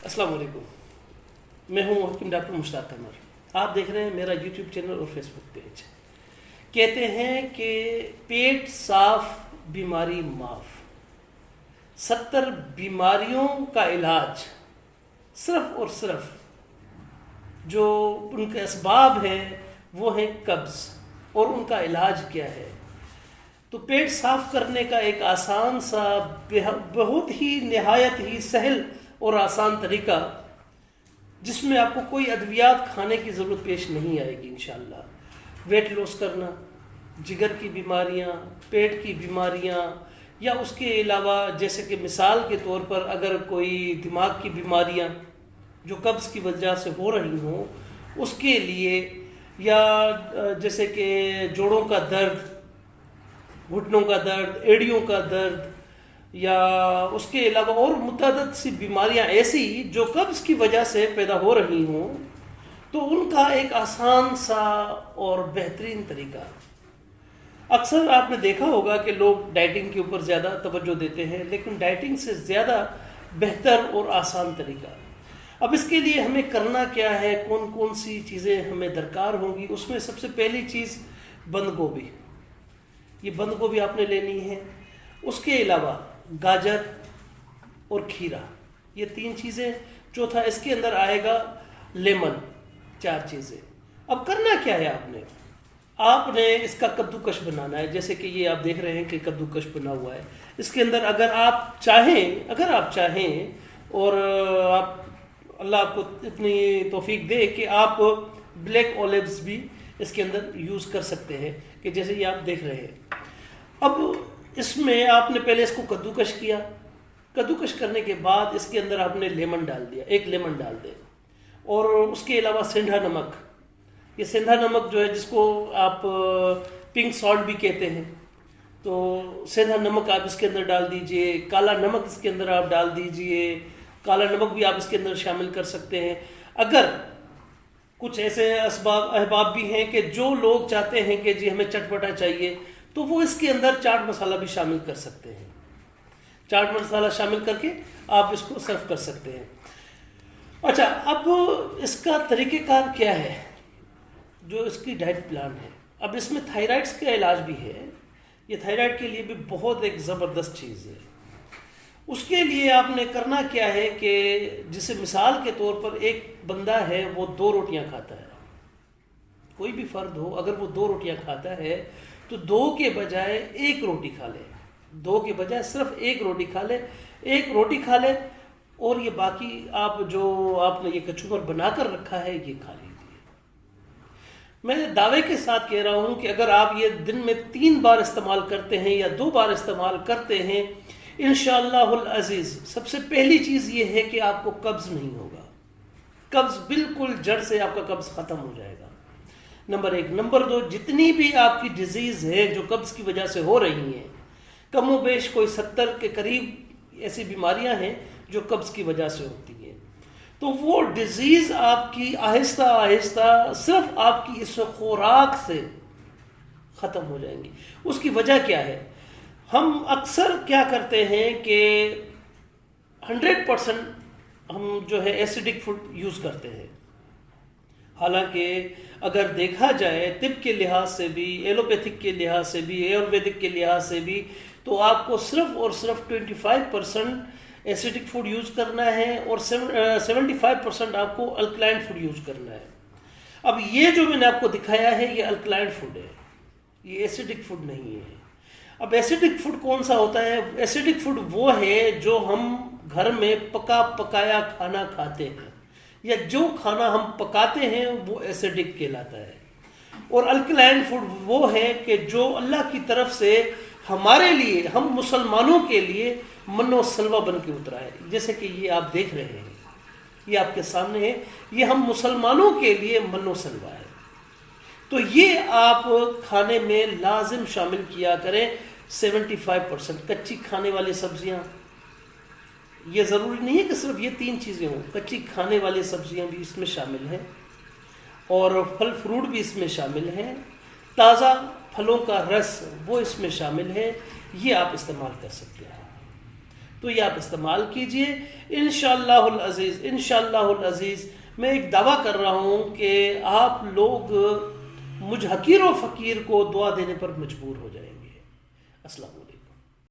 السلام علیکم، میں ہوں حکیم ڈاکٹر مشتاق قمر۔ آپ دیکھ رہے ہیں میرا یوٹیوب چینل اور فیس بک پیج۔ کہتے ہیں کہ پیٹ صاف بیماری معاف، 70 بیماریوں کا علاج صرف اور صرف جو ان کے اسباب ہیں وہ ہیں قبض، اور ان کا علاج کیا ہے؟ تو پیٹ صاف کرنے کا ایک آسان سا بہت ہی نہایت ہی سہل اور آسان طریقہ، جس میں آپ کو کوئی ادویات کھانے کی ضرورت پیش نہیں آئے گی انشاءاللہ۔ ویٹ لاس کرنا، جگر کی بیماریاں، پیٹ کی بیماریاں، یا اس کے علاوہ جیسے کہ مثال کے طور پر اگر کوئی دماغ کی بیماریاں جو قبض کی وجہ سے ہو رہی ہوں اس کے لیے، یا جیسے کہ جوڑوں کا درد، گھٹنوں کا درد، ایڑیوں کا درد، یا اس کے علاوہ اور متعدد سی بیماریاں ایسی جو قبض کی وجہ سے پیدا ہو رہی ہوں، تو ان کا ایک آسان سا اور بہترین طریقہ، اکثر آپ نے دیکھا ہوگا کہ لوگ ڈائٹنگ کے اوپر زیادہ توجہ دیتے ہیں، لیکن ڈائٹنگ سے زیادہ بہتر اور آسان طریقہ۔ اب اس کے لیے ہمیں کرنا کیا ہے، کون کون سی چیزیں ہمیں درکار ہوں گی؟ اس میں سب سے پہلی چیز بند گوبھی، یہ بند گوبھی آپ نے لینی ہے۔ اس کے علاوہ گاجر اور کھیرا، یہ 3 چیزیں۔ چوتھا اس کے اندر آئے گا لیمن، 4 چیزیں۔ اب کرنا کیا ہے؟ آپ نے اس کا کدوکش بنانا ہے، جیسے کہ یہ آپ دیکھ رہے ہیں کہ کدوکش بنا ہوا ہے۔ اس کے اندر اگر آپ چاہیں اور اللہ آپ کو اتنی توفیق دے کہ آپ بلیک اولیوز بھی اس کے اندر یوز کر سکتے ہیں، کہ جیسے یہ آپ دیکھ رہے ہیں۔ اب اس میں آپ نے پہلے اس کو کدوکش کیا، کدوکش کرنے کے بعد اس کے اندر آپ نے لیمن ڈال دیا، 1 لیمن ڈال دیں، اور اس کے علاوہ سینڈھا نمک، یہ سینڈھا نمک جو ہے جس کو آپ پنک سالٹ بھی کہتے ہیں، تو سیندھا نمک آپ اس کے اندر ڈال دیجئے، کالا نمک اس کے اندر آپ ڈال دیجئے، کالا نمک بھی آپ اس کے اندر شامل کر سکتے ہیں۔ اگر کچھ ایسے احباب بھی ہیں کہ جو لوگ چاہتے ہیں کہ جی ہمیں چٹپٹا چاہیے، تو وہ اس کے اندر چاٹ مسالہ بھی شامل کر سکتے ہیں، چاٹ مسالہ شامل کر کے آپ اس کو سرو کر سکتے ہیں۔ اچھا، اب اس کا طریقہ کار کیا ہے، جو اس کی ڈائٹ پلان ہے؟ اب اس میں تھائرائڈز کا علاج بھی ہے، یہ تھائرائڈ کے لیے بھی بہت ایک زبردست چیز ہے۔ اس کے لیے آپ نے کرنا کیا ہے کہ جسے مثال کے طور پر ایک بندہ ہے وہ 2 روٹیاں کھاتا ہے، کوئی بھی فرد ہو اگر وہ 2 روٹیاں کھاتا ہے تو 2 کے بجائے 1 روٹی کھا لے، 2 کے بجائے صرف 1 روٹی کھا لے، 1 روٹی کھا لے، اور یہ باقی آپ نے یہ کچومر بنا کر رکھا ہے یہ کھا لیجیے۔ میں دعوے کے ساتھ کہہ رہا ہوں کہ اگر آپ یہ دن میں 3 بار استعمال کرتے ہیں یا 2 بار استعمال کرتے ہیں، انشاءاللہ العزیز سب سے پہلی چیز یہ ہے کہ آپ کو قبض نہیں ہوگا، قبض بالکل جڑ سے آپ کا قبض ختم ہو جائے گا، نمبر 1۔ نمبر 2، جتنی بھی آپ کی ڈیزیز ہے جو قبض کی وجہ سے ہو رہی ہیں، کم و بیش کوئی 70 کے قریب ایسی بیماریاں ہیں جو قبض کی وجہ سے ہوتی ہیں، تو وہ ڈیزیز آپ کی آہستہ آہستہ صرف آپ کی اس خوراک سے ختم ہو جائیں گی۔ اس کی وجہ کیا ہے؟ ہم اکثر کیا کرتے ہیں کہ 100% ہم جو ہے ایسیڈک فوڈ یوز کرتے ہیں، حالانکہ اگر دیکھا جائے طب کے لحاظ سے بھی، ایلوپیتھک کے لحاظ سے بھی، آیورویدک کے لحاظ سے بھی، تو آپ کو صرف اور صرف 25% ایسیڈک فوڈ یوز کرنا ہے، اور 75% آپ کو الکلائن فوڈ یوز کرنا ہے۔ اب یہ جو میں نے آپ کو دکھایا ہے یہ الکلائن فوڈ ہے، یہ ایسیڈک فوڈ نہیں ہے۔ اب ایسیڈک فوڈ کون سا ہوتا ہے؟ ایسیڈک فوڈ وہ ہے جو ہم گھر میں پکایا کھانا کھاتے ہیں، یا جو کھانا ہم پکاتے ہیں وہ ایسیڈک کہلاتا ہے۔ اور الکلائن فوڈ وہ ہے کہ جو اللہ کی طرف سے ہمارے لیے، ہم مسلمانوں کے لیے من و سلوہ بن کے اترا ہے، جیسے کہ یہ آپ دیکھ رہے ہیں، یہ آپ کے سامنے ہے، یہ ہم مسلمانوں کے لیے من و سلوہ ہے۔ تو یہ آپ کھانے میں لازم شامل کیا کریں 75%۔ کچی کھانے والی سبزیاں، یہ ضروری نہیں ہے کہ صرف یہ 3 چیزیں ہوں، کچی کھانے والی سبزیاں بھی اس میں شامل ہیں، اور پھل فروٹ بھی اس میں شامل ہیں، تازہ پھلوں کا رس وہ اس میں شامل ہے، یہ آپ استعمال کر سکتے ہیں۔ تو یہ آپ استعمال کیجئے انشاءاللہ العزیز. انشاءاللہ العزیز میں ایک دعویٰ کر رہا ہوں کہ آپ لوگ مجھ حقیر و فقیر کو دعا دینے پر مجبور ہو جائیں گے. السلام علیکم.